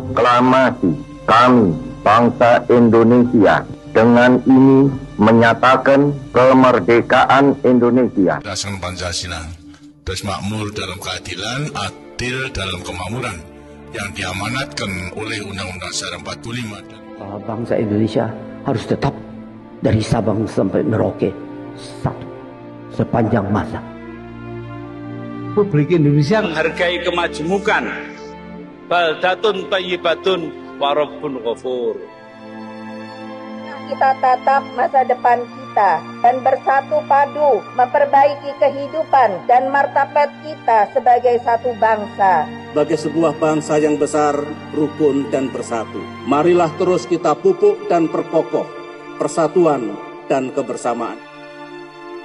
Proklamasi kami, bangsa Indonesia, dengan ini menyatakan kemerdekaan Indonesia. Berdasarkan Pancasila, terus makmur dalam keadilan, adil dalam kemakmuran, yang diamanatkan oleh Undang-Undang Dasar 45. Bangsa Indonesia harus tetap dari Sabang sampai Merauke satu sepanjang masa. Republik Indonesia menghargai kemajemukan, baldatun thayyibatun wa rabbun ghafur. Kita tatap masa depan kita dan bersatu padu memperbaiki kehidupan dan martabat kita sebagai satu bangsa. Sebagai sebuah bangsa yang besar, rukun dan bersatu. Marilah terus kita pupuk dan perkokoh persatuan dan kebersamaan.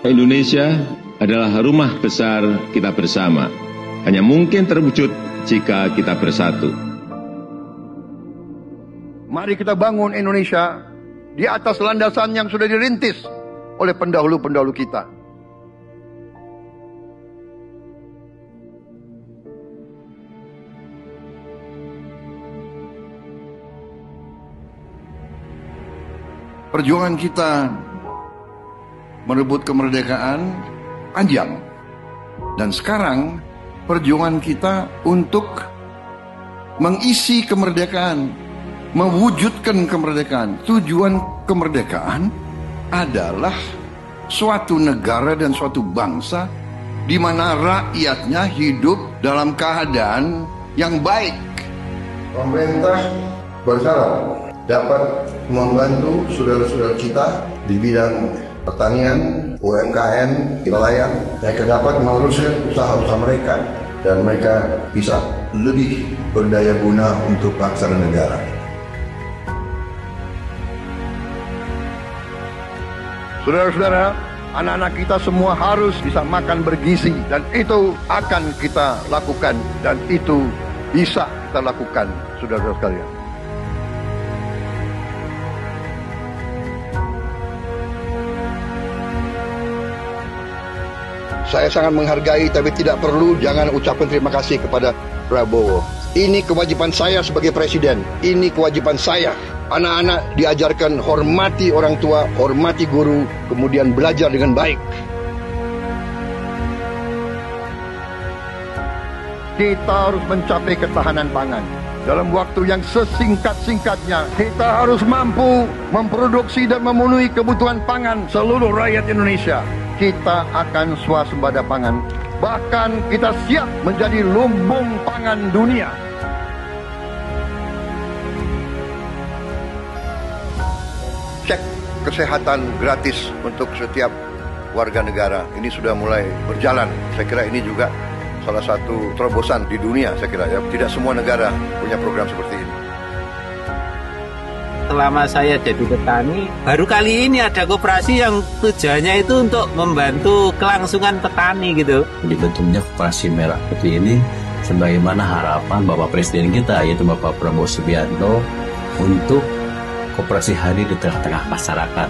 Indonesia adalah rumah besar kita bersama. Hanya mungkin terwujud jika kita bersatu. Mari kita bangun Indonesia di atas landasan yang sudah dirintis oleh pendahulu-pendahulu kita. Perjuangan kita merebut kemerdekaan panjang. Dan sekarang perjuangan kita untuk mengisi kemerdekaan, mewujudkan kemerdekaan. Tujuan kemerdekaan adalah suatu negara dan suatu bangsa di mana rakyatnya hidup dalam keadaan yang baik. Pemerintah bersyarat dapat membantu saudara-saudara kita di bidang pertanian, UMKM, nelayan, mereka dapat meneruskan usaha-usaha mereka dan mereka bisa lebih berdaya guna untuk bangsa dan negara. Saudara-saudara, anak-anak kita semua harus bisa makan bergizi dan itu akan kita lakukan dan itu bisa kita lakukan, saudara-saudara sekalian. Saya sangat menghargai tapi tidak perlu jangan ucapkan terima kasih kepada Prabowo. Ini kewajiban saya sebagai presiden. Ini kewajiban saya. Anak-anak diajarkan hormati orang tua, hormati guru, kemudian belajar dengan baik. Kita harus mencapai ketahanan pangan. Dalam waktu yang sesingkat-singkatnya, kita harus mampu memproduksi dan memenuhi kebutuhan pangan seluruh rakyat Indonesia. Kita akan swasembada pangan. Bahkan kita siap menjadi lumbung pangan dunia. Cek kesehatan gratis untuk setiap warga negara. Ini sudah mulai berjalan. Saya kira ini juga salah satu terobosan di dunia, saya kira ya. Tidak semua negara punya program seperti ini. Selama saya jadi petani, baru kali ini ada koperasi yang tujuannya itu untuk membantu kelangsungan petani gitu. Dibentuknya koperasi merah putih ini sebagaimana harapan Bapak Presiden kita, yaitu Bapak Prabowo Subianto, untuk koperasi hadir di tengah-tengah masyarakat.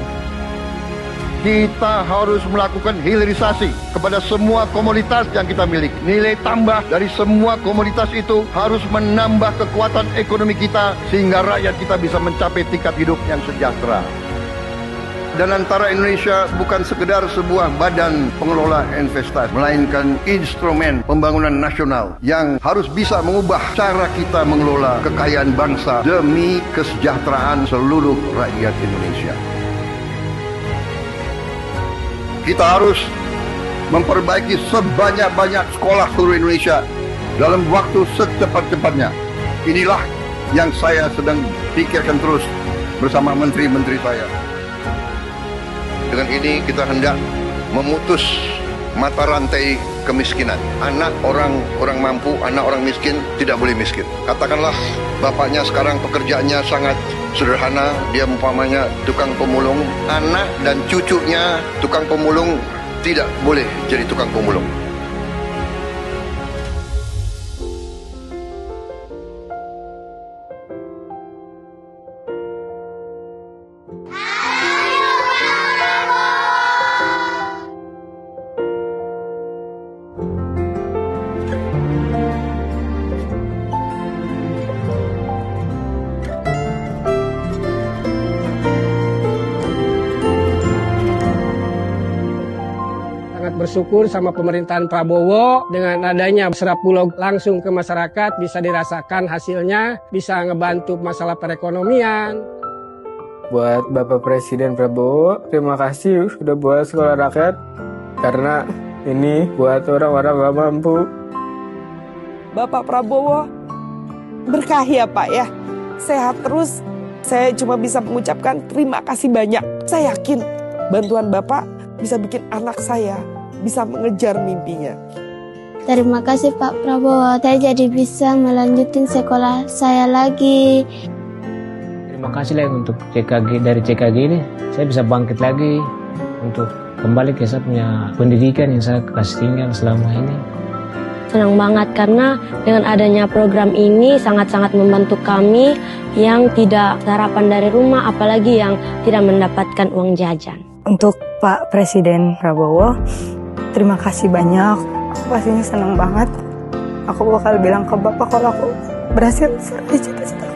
Kita harus melakukan hilirisasi kepada semua komoditas yang kita miliki. Nilai tambah dari semua komoditas itu harus menambah kekuatan ekonomi kita sehingga rakyat kita bisa mencapai tingkat hidup yang sejahtera. Dan antara Indonesia bukan sekedar sebuah badan pengelola investasi, melainkan instrumen pembangunan nasional yang harus bisa mengubah cara kita mengelola kekayaan bangsa demi kesejahteraan seluruh rakyat Indonesia. Kita harus memperbaiki sebanyak-banyak sekolah seluruh Indonesia dalam waktu secepat-cepatnya. Inilah yang saya sedang pikirkan terus bersama menteri-menteri saya. Dengan ini kita hendak memutus mata rantai kemiskinan. Anak orang mampu, anak orang miskin tidak boleh miskin. Katakanlah bapaknya sekarang pekerjaannya sangat sederhana, dia umpamanya tukang pemulung, anak dan cucunya tukang pemulung tidak boleh jadi tukang pemulung. bersyukur sama pemerintahan Prabowo dengan adanya Serap Bulog langsung ke masyarakat, bisa dirasakan hasilnya, bisa ngebantu masalah perekonomian. Buat Bapak Presiden Prabowo, terima kasih sudah buat sekolah rakyat, karena ini buat orang-orang gak mampu. Bapak Prabowo, berkahi ya Pak ya, sehat terus. Saya cuma bisa mengucapkan terima kasih banyak. Saya yakin bantuan Bapak bisa bikin anak saya bisa mengejar mimpinya. Terima kasih Pak Prabowo, saya jadi bisa melanjutin sekolah saya lagi. Terima kasih lah untuk CKG, dari CKG ini saya bisa bangkit lagi untuk kembali ke saya punya pendidikan yang saya kasih tinggal selama ini. Senang banget karena dengan adanya program ini sangat-sangat membantu kami yang tidak sarapan dari rumah, apalagi yang tidak mendapatkan uang jajan. Untuk Pak Presiden Prabowo, terima kasih banyak. Aku pastinya senang banget. Aku bakal bilang ke Bapak kalau aku berhasil meraih cita-cita.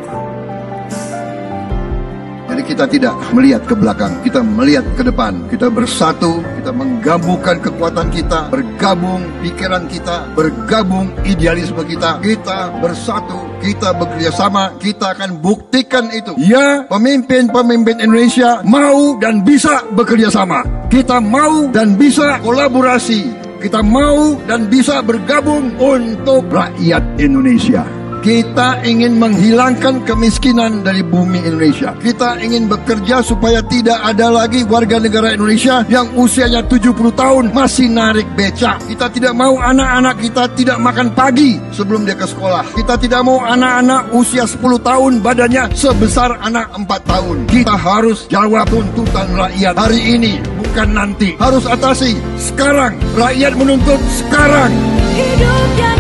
Jadi kita tidak melihat ke belakang, kita melihat ke depan. Kita bersatu, kita menggabungkan kekuatan kita, bergabung pikiran kita, bergabung idealisme kita. Kita bersatu, kita bekerja sama, kita akan buktikan itu. Ya, pemimpin-pemimpin Indonesia mau dan bisa bekerja sama. Kita mau dan bisa kolaborasi. Kita mau dan bisa bergabung untuk rakyat Indonesia. Kita ingin menghilangkan kemiskinan dari bumi Indonesia. Kita ingin bekerja supaya tidak ada lagi warga negara Indonesia yang usianya 70 tahun masih narik becak. Kita tidak mau anak-anak kita tidak makan pagi sebelum dia ke sekolah. Kita tidak mau anak-anak usia 10 tahun badannya sebesar anak 4 tahun. Kita harus jawab tuntutan rakyat hari ini, bukan nanti. Harus atasi sekarang. Rakyat menuntut sekarang. Hidup